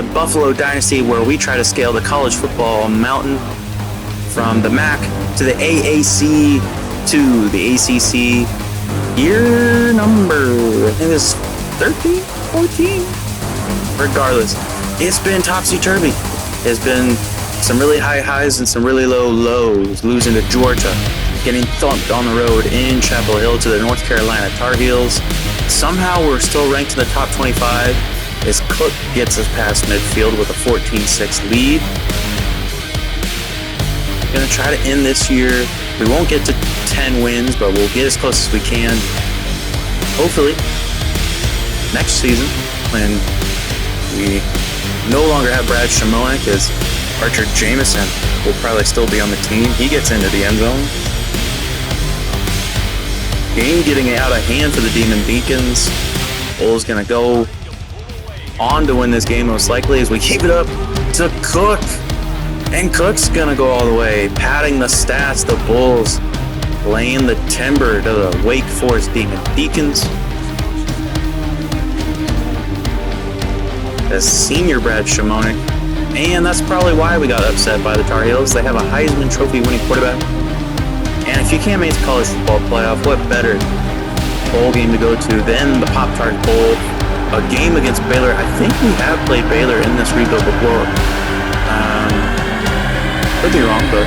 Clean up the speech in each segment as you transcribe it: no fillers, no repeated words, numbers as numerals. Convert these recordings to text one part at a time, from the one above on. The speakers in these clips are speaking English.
the Buffalo Dynasty, where we try to scale the college football mountain from the MAC to the AAC to the ACC. Year number, I think it's 13, 14? Regardless, it's been topsy-turvy. It's been some really high highs and some really low lows. Losing to Georgia, getting thumped on the road in Chapel Hill to the North Carolina Tar Heels. Somehow we're still ranked in the top 25 as Cook gets us past midfield with a 14-6 lead. We're going to try to end this year. We won't get to 10 wins, but we'll get as close as we can. Hopefully, next season, when we no longer have Brad Shimonek, as Archer Jameson will probably still be on the team. He gets into the end zone. Game getting out of hand for the Demon Deacons. Bull's going to go on to win this game most likely as we keep it up to Cook. And Cook's going to go all the way, padding the stats. The Bulls laying the timber to the Wake Forest Demon Deacons. As senior Brad Shimonek. And that's probably why we got upset by the Tar Heels. They have a Heisman Trophy winning quarterback. And if you can't make the college football playoff, what better bowl game to go to than the Pop-Tart Bowl? A game against Baylor. I think we have played Baylor in this rebuild before. Could be wrong, but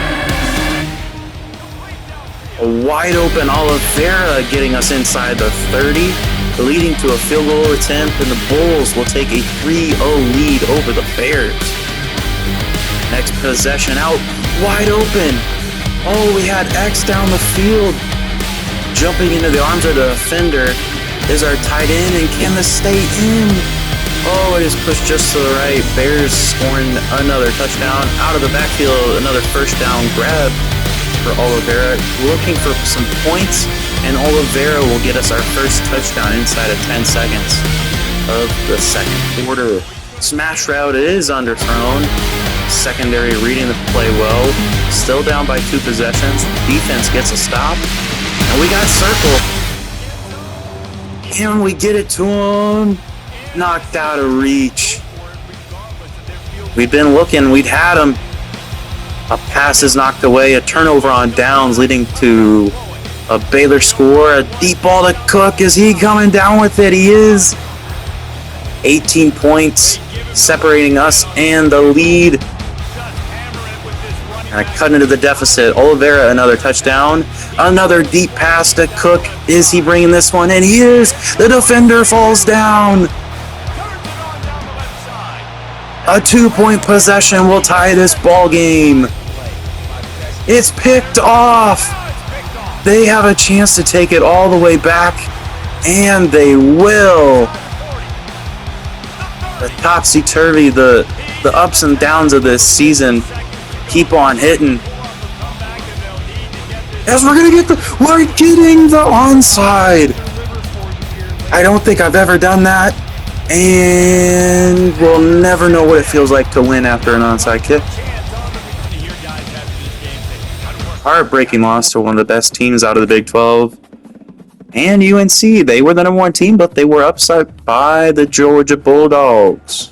a wide open Oliveira getting us inside the 30, leading to a field goal attempt, and the Bulls will take a 3-0 lead over the Bears. Next possession out, wide open. Oh, we had X down the field. Jumping into the arms of the defender is our tight end, and can this stay in? Oh, it is pushed just to the right. Bears scoring another touchdown out of the backfield. Another first down grab for Oliveira. Looking for some points, and Oliveira will get us our first touchdown inside of 10 seconds of the second quarter. Smash route is underthrown. Secondary reading the play well. Still down by 2 possessions. Defense gets a stop. And we got circle. And we get it to him. Knocked out of reach. We've been looking. We'd had him. A pass is knocked away. A turnover on downs leading to a Baylor score. A deep ball to Cook. Is he coming down with it? He is. 18 points separating us and the lead. And cutting into the deficit. Oliveira, another touchdown. Another deep pass to Cook. Is he bringing this one in? He is. The defender falls down. A 2-point possession will tie this ball game. It's picked off. They have a chance to take it all the way back, and they will. The topsy-turvy, the ups and downs of this season keep on hitting. As we're getting the onside. I don't think I've ever done that. And we'll never know what it feels like to win after an onside kick. Heartbreaking loss to one of the best teams out of the Big 12. And UNC, they were the number 1 team, but they were upset by the Georgia Bulldogs.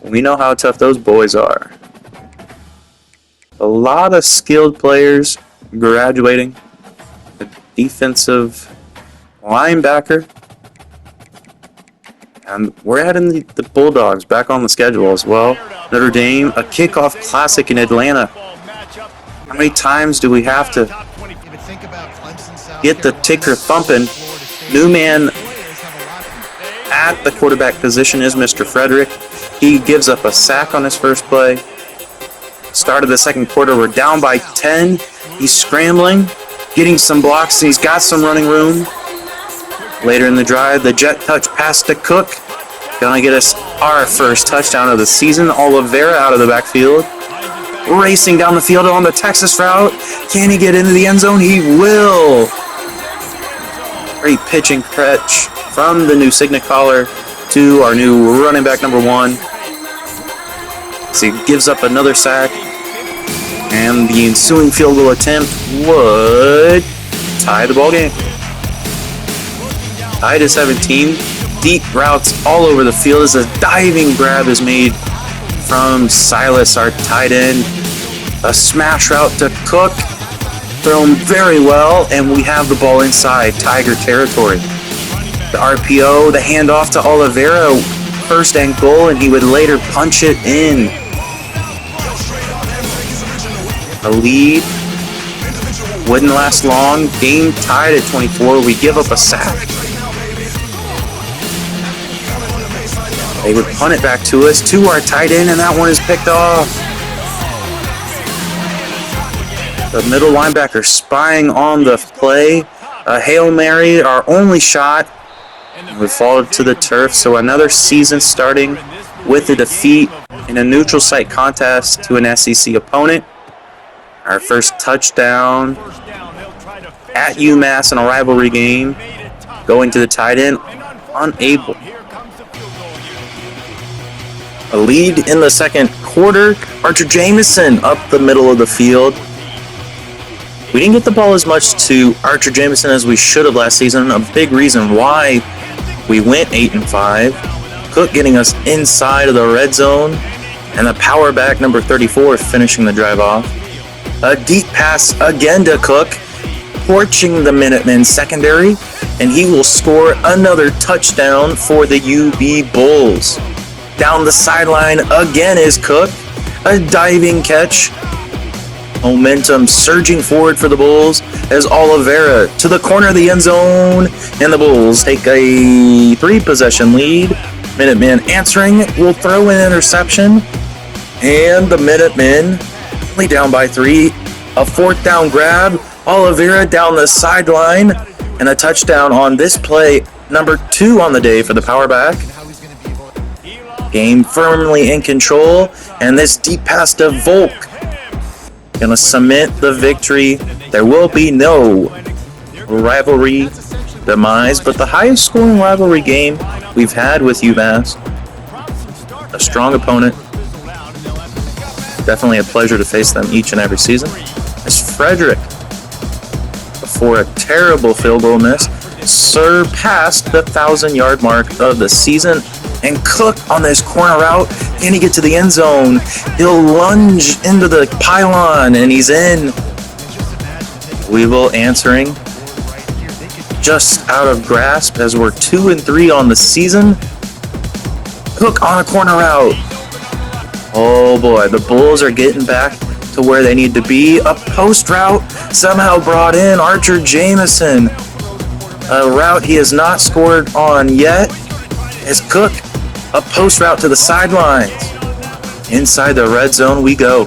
We know how tough those boys are. A lot of skilled players graduating. A defensive linebacker. And we're adding the Bulldogs back on the schedule as well. Notre Dame, a kickoff classic in Atlanta. How many times do we have to get the ticker thumping? New man at the quarterback position is Mr. Frederick. He gives up a sack on his first play. Start of the second quarter, we're down by 10. He's scrambling, getting some blocks, and he's got some running room. Later in the drive, the jet touch pass to Cook. Gonna get us our first touchdown of the season. Oliveira out of the backfield. Racing down the field on the Texas route. Can he get into the end zone? He will. Great pitching catch from the new signet caller to our new running back number 1. So he gives up another sack. And the ensuing field goal attempt would tie the ball game. Tied at 17. deep routes all over the field as a diving grab is made from Silas, our tight end. A smash route to Cook, thrown very well, and we have the ball inside Tiger territory. The RPO, the handoff to Oliveira, first and goal, and he would later punch it in. A lead wouldn't last long. Game tied at 24. We give up a sack. They would punt it back to us, to our tight end, and that one is picked off. The middle linebacker spying on the play. A Hail Mary, our only shot. We fall to the turf, so another season starting with a defeat in a neutral site contest to an SEC opponent. Our first touchdown at UMass in a rivalry game, going to the tight end, unable. A lead in the second quarter. Archer Jameson up the middle of the field. We didn't get the ball as much to Archer Jameson as we should have last season. A big reason why we went 8-5. Cook getting us inside of the red zone. And the power back, number 34, finishing the drive off. A deep pass again to Cook, torching the Minutemen secondary. And he will score another touchdown for the UB Bulls. Down the sideline again is Cook. A diving catch. Momentum surging forward for the Bulls as Oliveira to the corner of the end zone, and the Bulls take a 3-possession lead. Minutemen answering will throw an interception, and the Minutemen only down by 3. A 4th down grab, Oliveira down the sideline, and a touchdown on this play, number 2 on the day for the power back. Game firmly in control, and this deep pass to Volk gonna cement the victory. There will be no rivalry demise, but the highest scoring rivalry game we've had with UMass. A strong opponent. Definitely a pleasure to face them each and every season. As Frederick, before a terrible field goal miss, surpassed the 1,000-yard mark of the season. And Cook on this corner route, can he get to the end zone? He'll lunge into the pylon, and he's in. Weevil answering, just out of grasp as we're 2-3 on the season. Cook on a corner route. Oh boy, the Bulls are getting back to where they need to be. A post route somehow brought in Archer Jameson. A route he has not scored on yet. As Cook, a post route to the sidelines. Inside the red zone we go.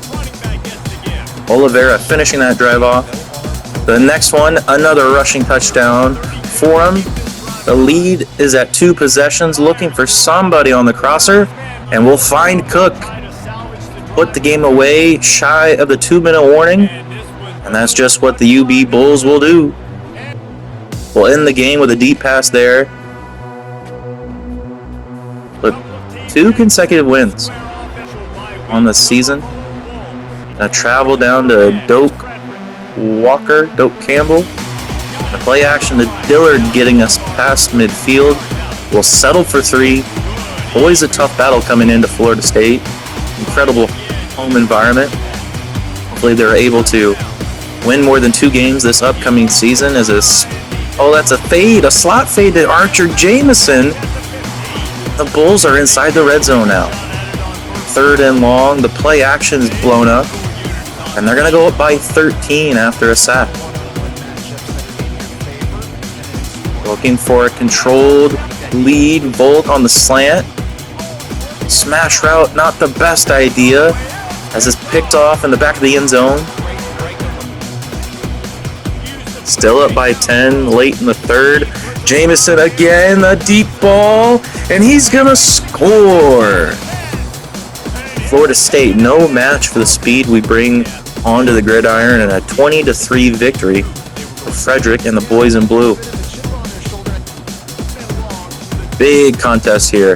Oliveira finishing that drive off. The next one, another rushing touchdown for him. The lead is at 2 possessions, looking for somebody on the crosser, and we'll find Cook. Put the game away shy of the 2-minute warning, and that's just what the UB Bulls will do. We'll end the game with a deep pass there. But 2 consecutive wins on the season. A travel down to Doak Campbell. The play action to Dillard getting us past midfield. We'll settle for 3. Always a tough battle coming into Florida State. Incredible home environment. Hopefully they're able to win more than 2 games this upcoming season. That's a fade, a slot fade to Archer Jameson. The Bulls are inside the red zone now. 3rd and long. The play action is blown up. And they're going to go up by 13 after a sack. Looking for a controlled lead. Volk on the slant. Smash route, not the best idea, as it's picked off in the back of the end zone. Still up by 10 late in the 3rd. Jameson again, the deep ball, and he's going to score. Florida State, no match for the speed we bring onto the gridiron, and a 20-3 victory for Frederick and the boys in blue. Big contest here.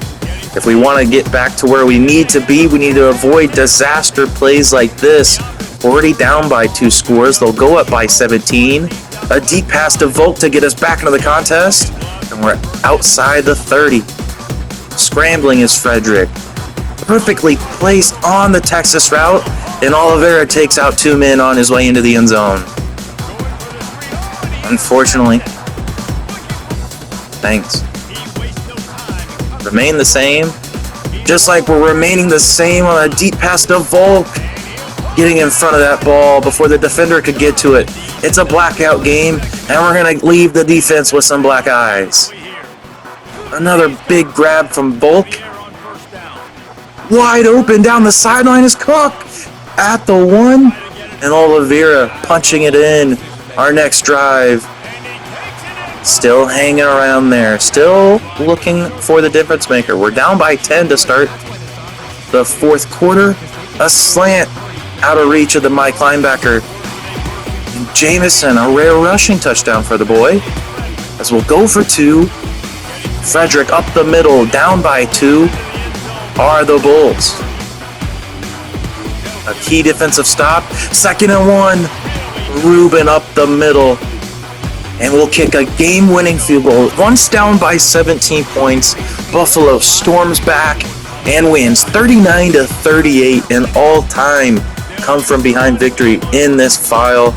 If we want to get back to where we need to be, we need to avoid disaster plays like this. Already down by 2 scores. They'll go up by 17. A deep pass to Volk to get us back into the contest. And And we're outside the 30. Scrambling is Frederick. Perfectly placed on the Texas route, and Oliveira takes out 2 men on his way into the end zone. Unfortunately, thanks. Remain the same, just like we're remaining the same on a deep pass to Volk. Getting in front of that ball before the defender could get to it. It's a blackout game, and we're going to leave the defense with some black eyes. Another big grab from Volk. Wide open down the sideline is Cook at the 1. And Oliveira punching it in. Our next drive. Still hanging around there. Still looking for the difference maker. We're down by 10 to start the 4th quarter. A slant out of reach of the Mike linebacker. And Jamison, a rare rushing touchdown for the boy. As we'll go for 2. Frederick up the middle, down by 2. Are the Bulls. A key defensive stop. 2nd and 1. Ruben up the middle. And we'll kick a game-winning field goal. Once down by 17 points, Buffalo storms back and wins 39-38. An all-time come-from-behind victory in this file.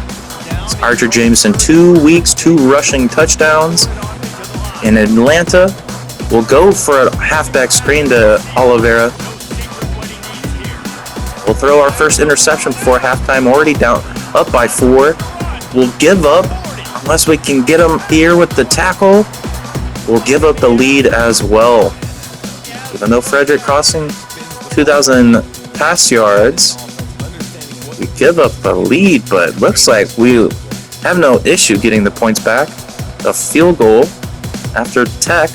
It's Archer Jameson, 2 weeks, 2 rushing touchdowns. In Atlanta, we'll go for a halfback screen to Oliveira. We'll throw our first interception before halftime, already down, up by 4. We'll give up, unless we can get them here with the tackle, we'll give up the lead as well. Even though Frederick crossing 2,000 pass yards, we give up the lead, but looks like we have no issue getting the points back. A field goal after Tech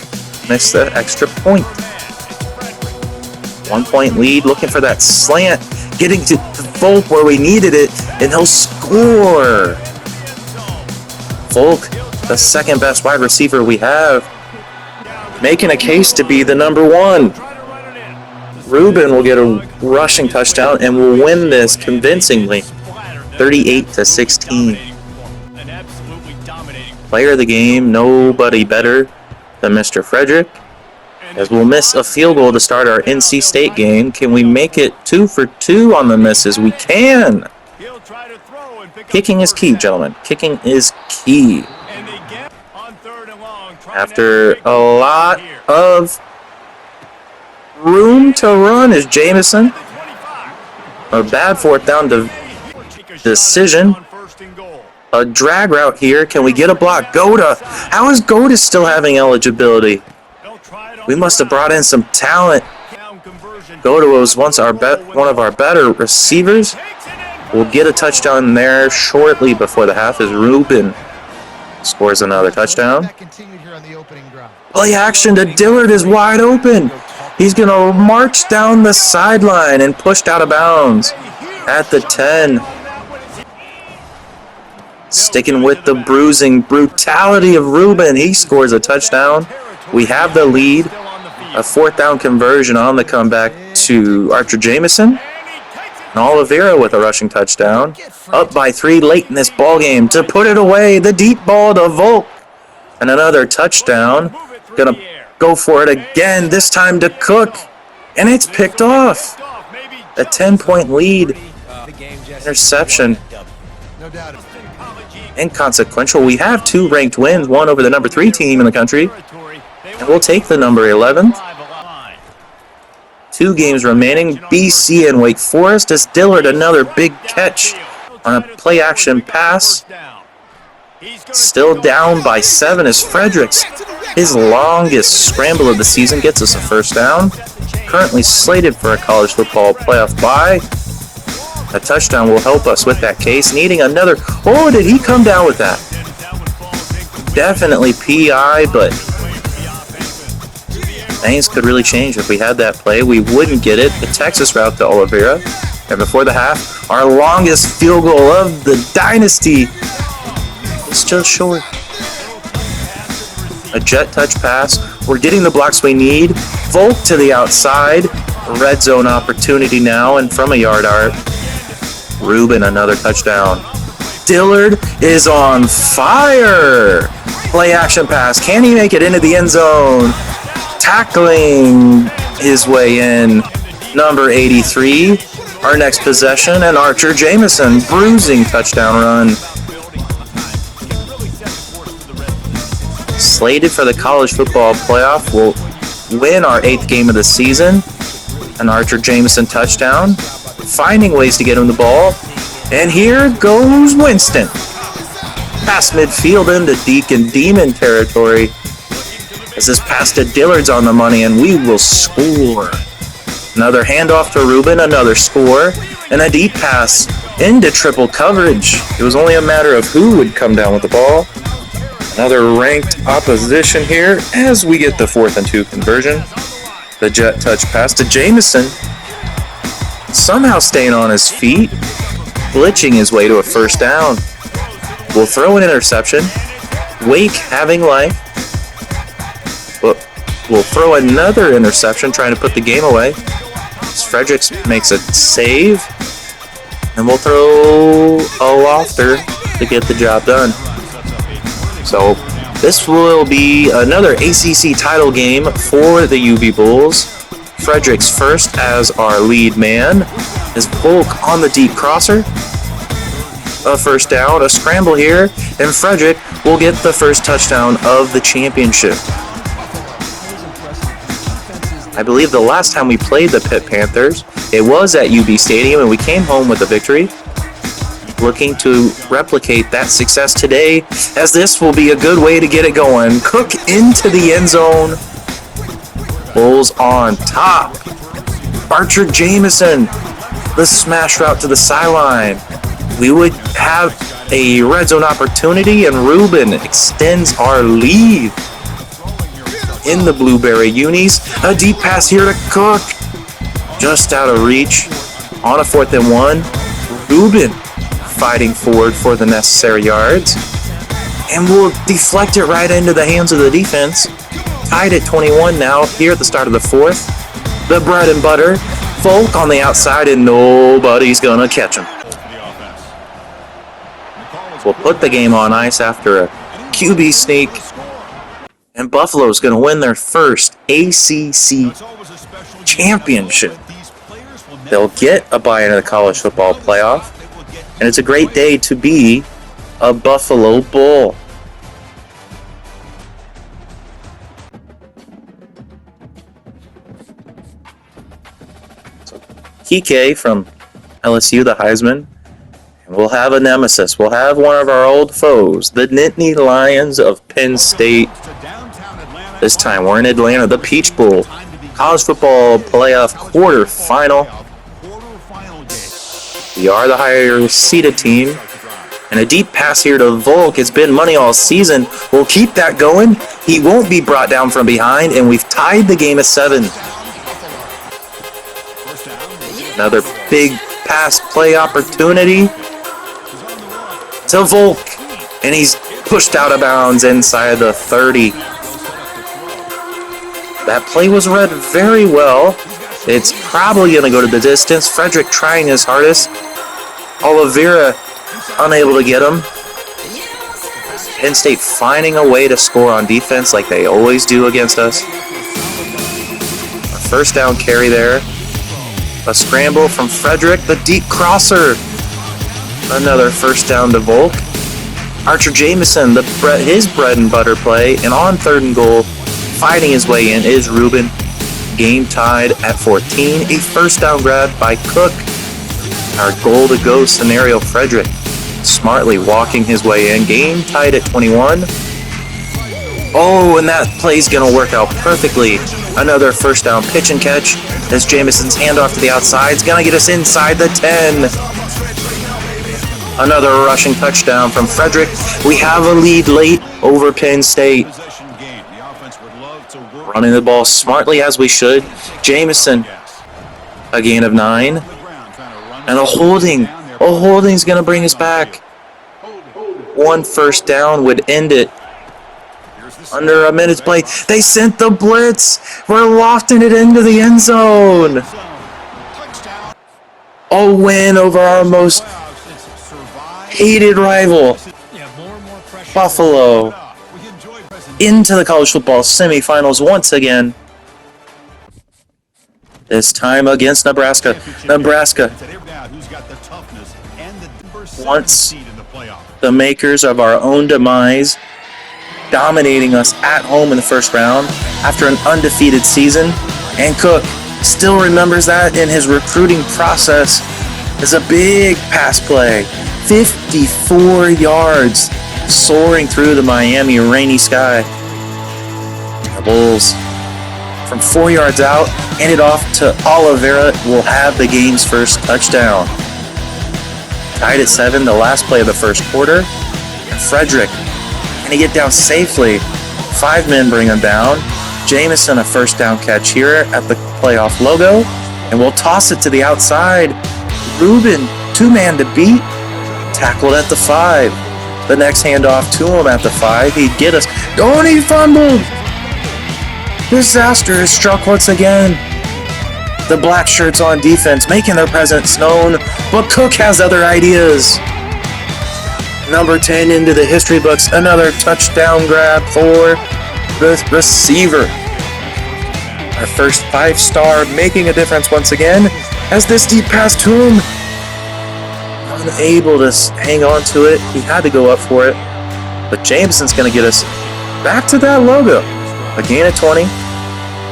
missed the extra point. 1 point lead, looking for that slant, getting to Volk where we needed it, and he'll score. Volk, the 2nd best wide receiver we have, making a case to be the number 1. Ruben will get a rushing touchdown and will win this convincingly, 38-16. Player of the game, nobody better than Mr. Frederick. As we'll miss a field goal to start our NC State game. Can we make it 2 for 2 on the misses? We can. Kicking is key, gentlemen. Kicking is key. After a lot of room to run is Jamison. A bad 4th down decision. A drag route here. Can we get a block? Goda. How is Goda still having eligibility? We must have brought in some talent. Goda was once one of our better receivers. We'll get a touchdown there shortly before the half as Ruben scores another touchdown. Play action to Dillard is wide open. He's going to march down the sideline and pushed out of bounds at the 10. Sticking with the bruising brutality of Ruben, he scores a touchdown. We have the lead. A 4th down conversion on the comeback to Archer Jameson. And Oliveira with a rushing touchdown. Up by 3 late in this ball game to put it away. The deep ball to Volk. And another touchdown. Gonna go for it again, this time to Cook. And it's picked off. A 10-point lead. Interception. Inconsequential. We have 2 ranked wins, one over the number 3 team in the country. And we'll take the number 11. 2 games remaining. BC and Wake Forest as Dillard another big catch on a play action pass. Still down by 7 as Fredericks, his longest scramble of the season, gets us a 1st down. Currently slated for a college football playoff bye. A touchdown will help us with that case. Needing another. Oh, did he come down with that? Definitely PI, but things could really change if we had that play. We wouldn't get it. The Texas route to Oliveira. And before the half, our longest field goal of the dynasty is just short. A jet touch pass. We're getting the blocks we need. Volk to the outside. Red zone opportunity now, and from a yard out. Ruben, another touchdown. Dillard is on fire. Play action pass. Can he make it into the end zone? Tackling his way in. Number 83. Our next possession, and Archer Jameson, bruising touchdown run. Slated for the college football playoff, will win our 8th game of the season. An Archer Jameson touchdown. Finding ways to get him the ball. And here goes Winston. Past midfield into Deacon Demon territory. As this pass to Dillard's on the money, and we will score. Another handoff to Ruben, another score, and a deep pass into triple coverage. It was only a matter of who would come down with the ball. Another ranked opposition here as we get the 4th and 2 conversion. The jet touch pass to Jameson. Somehow staying on his feet, glitching his way to a first down. We'll throw an interception. Wake having life. We'll throw another interception, trying to put the game away. Fredericks makes a save. And we'll throw a lofter to get the job done. So this will be another ACC title game for the UB Bulls. Fredericks first as our lead man. Is Volk on the deep crosser. A first down, a scramble here, and Frederick will get the first touchdown of the championship. I believe the last time we played the Pitt Panthers, it was at UB Stadium, and we came home with a victory. Looking to replicate that success today, as this will be a good way to get it going. Cook into the end zone. Bulls on top. Archer Jameson, the smash route to the sideline. We would have a red zone opportunity, and Ruben extends our lead. In the Blueberry Unis, a deep pass here to Cook. Just out of reach. On a 4th and 1. Ruben fighting forward for the necessary yards. And we'll deflect it right into the hands of the defense. Tied at 21 now, here at the start of the 4th. The bread and butter. Volk on the outside, and nobody's gonna catch him. We'll put the game on ice after a QB sneak. And Buffalo's going to win their first ACC championship. They'll get a bye into the college football playoff. And it's a great day to be a Buffalo Bull. So, Kike from LSU, the Heisman. And we'll have a nemesis. We'll have one of our old foes, the Nittany Lions of Penn State. This time we're in Atlanta, the Peach Bowl. College football playoff quarterfinal. We are the higher seeded team. And a deep pass here to Volk. It's been money all season. We'll keep that going. He won't be brought down from behind, and we've tied the game at 7. Another big pass play opportunity to Volk. And he's pushed out of bounds inside the 30. That play was read very well. It's probably going to go to the distance. Frederick trying his hardest. Oliveira unable to get him. Penn State finding a way to score on defense like they always do against us. A first down carry there. A scramble from Frederick. The deep crosser. Another first down to Volk. Archer Jameson, his bread and butter play. And on 3rd and goal, fighting his way in is Ruben. Game tied at 14. A first down grab by Cook. Our goal to go scenario, Frederick smartly walking his way in. Game tied at 21. Oh, and that play's going to work out perfectly. Another first down pitch and catch as Jameson's handoff to the outside is going to get us inside the 10. Another rushing touchdown from Frederick. We have a lead late over Penn State. Running the ball smartly as we should. Jameson, a gain of 9. And a holding. A holding's going to bring us back. One first down would end it. Under a minute's play. They sent the blitz. We're lofting it into the end zone. A win over our most hated rival, Buffalo. into the college football semifinals once again. This time against Nebraska. Nebraska, once the makers of our own demise, dominating us at home in the first round after an undefeated season. And Cook still remembers that in his recruiting process as a big pass play. 54 yards soaring through the Miami rainy sky. The Bulls, from 4 yards out, hand it off to Oliveira, will have the game's first touchdown. Tied at 7, the last play of the first quarter. And Frederick, can he get down safely? 5 men bring him down. Jamison, a first down catch here at the playoff logo. And we'll toss it to the outside. Rubin, 2-man to beat. Tackled at the 5. The next handoff to him at the 5. He'd get us. Oh, and he fumbled! Disaster is struck once again. The black shirts on defense making their presence known, but Cook has other ideas. Number 10 into the history books, another touchdown grab for the receiver. Our first 5-star making a difference once again as this deep pass to him. Unable to hang on to it, he had to go up for it, but Jameson's going to get us back to that logo. A gain of 20,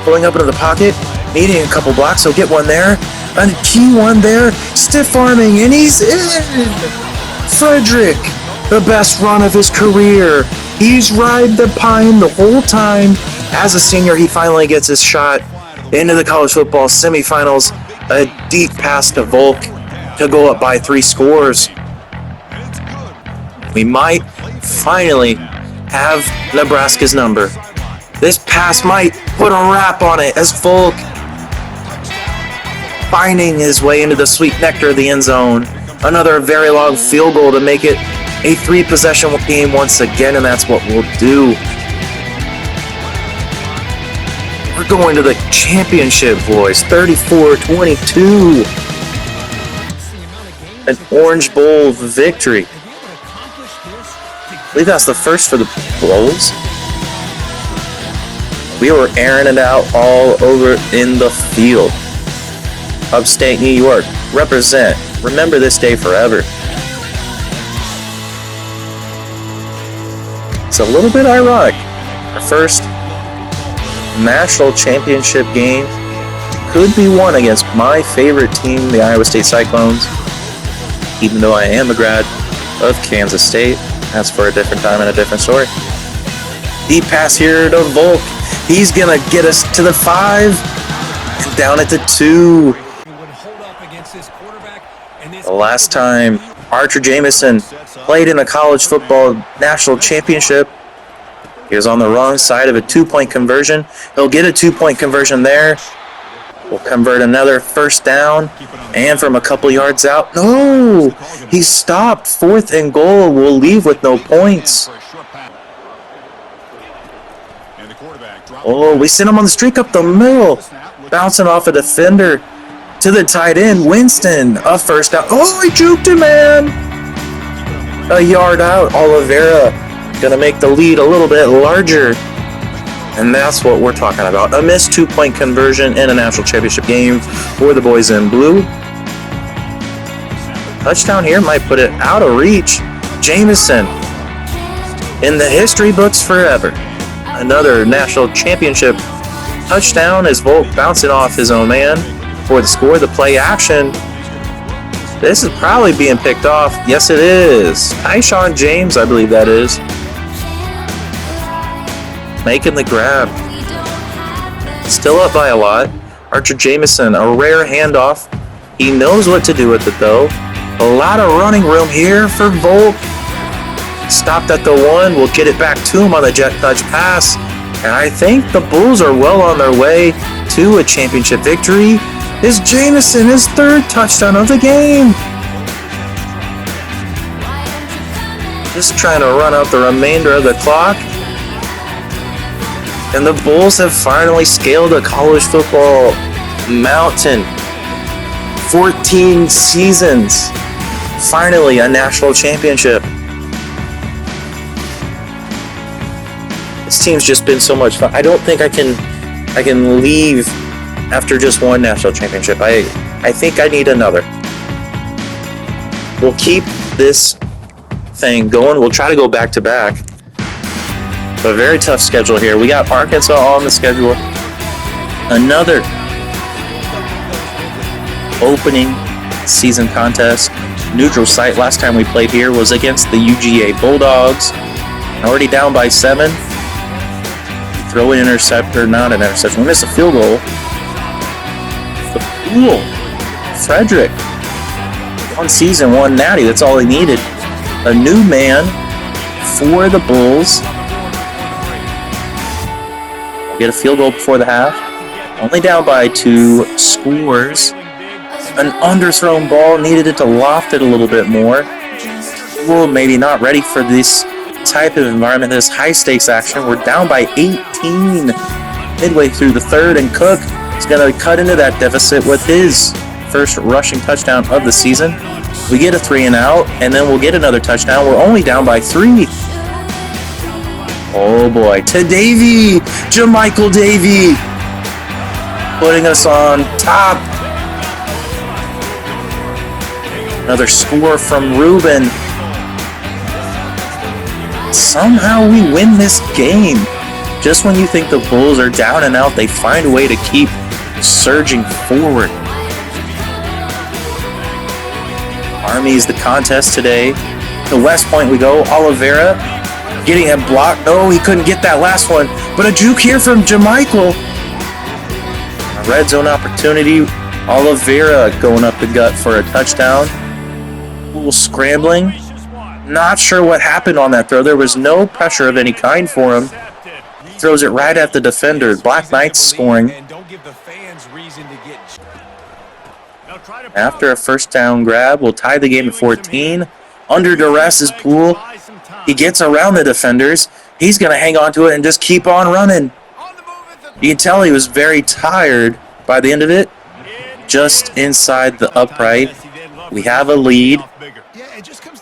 pulling up into the pocket, needing a couple blocks, so get one there. A key one there, stiff arming, and he's in! Frederick, the best run of his career. He's riding the pine the whole time. As a senior, he finally gets his shot into the college football semifinals. A deep pass to Volk to go up by 3 scores. We might finally have Nebraska's number. This pass might put a wrap on it as Volk, finding his way into the sweet nectar of the end zone. Another very long field goal to make it a 3-possession game once again, and that's what we'll do. We're going to the championship, boys. 34-22. An Orange Bowl victory. I believe that's the first for the Bulls. We were airing it out all over in the field. Upstate New York, represent. Remember this day forever. It's a little bit ironic. Our first national championship game could be won against my favorite team, the Iowa State Cyclones. Even though I am a grad of Kansas State, that's for a different time and a different story. Deep pass here to Volk. He's going to get us to the 5 and down at the 2. The last time Archer Jamison played in a college football national championship, he was on the wrong side of a 2-point conversion. He'll get a 2-point conversion there. We'll convert another first down. And from a couple yards out, no! He stopped. 4th and goal. We'll leave with no points. Oh, we sent him on the streak up the middle. Bouncing off a defender to the tight end, Winston. A first down. Oh, he juked him, man! A yard out. Oliveira gonna make the lead a little bit larger. And that's what we're talking about. A missed 2-point conversion in a national championship game for the boys in blue. Touchdown here might put it out of reach. Jamison in the history books forever. Another national championship touchdown as Volk bouncing off his own man for the score. The play action. This is probably being picked off. Yes, it is. Tyshawn James, I believe that is. Making the grab. Still up by a lot. Archer Jamison, a rare handoff. He knows what to do with it, though. A lot of running room here for Volk. Stopped at the 1. We'll get it back to him on the jet touch pass. And I think the Bulls are well on their way to a championship victory. Is Jamison, his 3rd touchdown of the game. Just trying to run out the remainder of the clock. And the Bulls have finally scaled a college football mountain. 14 seasons. Finally, a national championship. It's team's just been so much fun. I don't think I can leave after just one national championship. I think I need another. We'll keep this thing going. We'll try to go back to back. But a very tough schedule here. We got Arkansas on the schedule. Another opening season contest. Neutral site. Last time we played here was against the UGA Bulldogs. Already down by 7. Throw an interceptor, not an interception. We miss a field goal. The pool. Frederick. One season, one Natty. That's all he needed. A new man for the Bulls. Get a field goal before the half. Only down by 2 scores. An underthrown ball. Needed it to loft it a little bit more. Well, maybe not ready for this type of environment, this high-stakes action. We're down by 18 midway through the third, and Cook is going to cut into that deficit with his first rushing touchdown of the season. We get a 3-and-out, and then we'll get another touchdown. We're only down by 3. Oh boy, to Davey, Jamichael Davey, putting us on top. Another score from Ruben. Somehow we win this game. Just when you think the Bulls are down and out, they find a way to keep surging forward. Army's the contest today. To West Point we go. Oliveira getting a block. No, he couldn't get that last one. But a juke here from Jamichael. A red zone opportunity. Oliveira going up the gut for a touchdown. Pool scrambling. Not sure what happened on that throw. There was no pressure of any kind for him. Throws it right at the defender. Black Knights scoring. After a first down grab, we'll tie the game at 14. Under duress is Poole. He gets around the defenders. He's going to hang on to it and just keep on running. You can tell he was very tired by the end of it. Just inside the upright. We have a lead.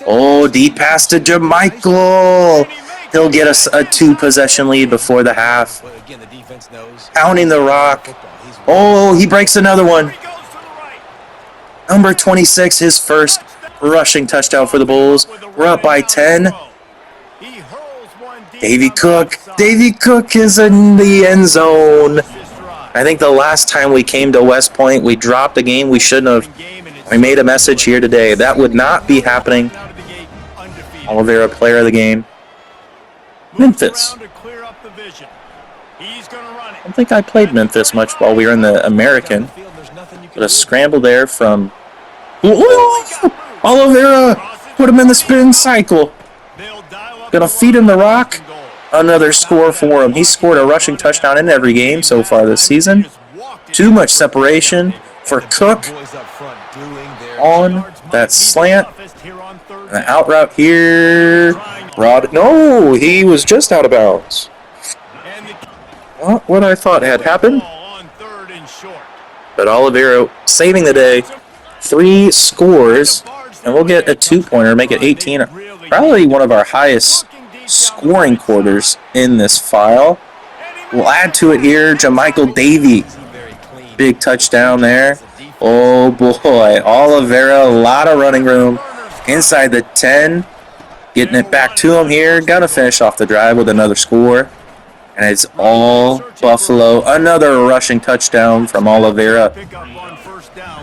Oh, deep pass to Jamichael. He'll get us a 2-possession lead before the half. Pounding the rock. Oh, he breaks another one. Number 26, his first rushing touchdown for the Bulls. We're up by 10. Davey Cook. Davey Cook is in the end zone. I think the last time we came to West Point, we dropped a game we shouldn't have. We made a message here today. That would not be happening. Oliveira, player of the game. Memphis. I don't think I played Memphis much while we were in the American. But a scramble there from Oliveira. Put him in the spin cycle. Gonna feed him the rock. Another score for him. He scored a rushing touchdown in every game so far this season. Too much separation for Cook on that slant. The out route here. No, he was just out of bounds. Not what I thought had happened. But Oliveira saving the day. 3 scores. And we'll get a 2-pointer, make it 18. Probably one of our highest scoring quarters in this file. We'll add to it here. Jamichael Davey. Big touchdown there. Oh boy. Oliveira, a lot of running room. Inside the 10. Getting it back to him here. Gonna finish off the drive with another score. And it's all Buffalo. Another rushing touchdown from Oliveira.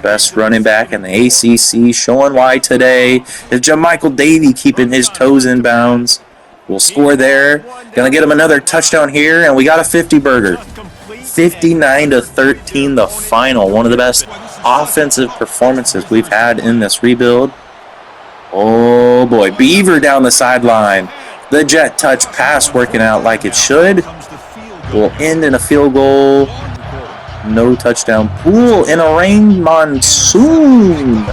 Best running back in the ACC. Showing why today is Jamichael Davey keeping his toes in bounds. We'll score there. Gonna get him another touchdown here. And we got a 50-burger. 59-13 the final. One of the best offensive performances we've had in this rebuild. Oh boy, Beaver down the sideline. The jet touch pass working out like it should. Will end in a field goal. No touchdown. Poole in a rain monsoon.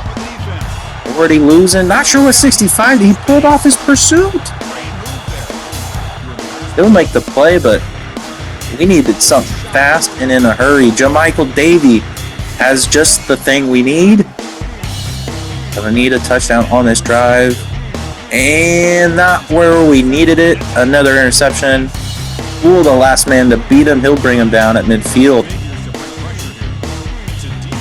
Already losing. Not sure what 65. He pulled off his pursuit. He'll make the play, but we needed something fast and in a hurry. Jamichael Davey has just the thing we need. Gonna need a touchdown on this drive. And not where we needed it. Another interception. fool the last man to beat him. He'll bring him down at midfield.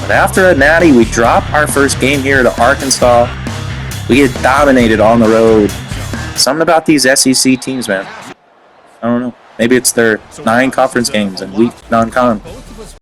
But after a natty, we drop our first game here to Arkansas. We get dominated on the road. Something about these SEC teams, man. I don't know. Maybe it's their 9 conference games and week non-con.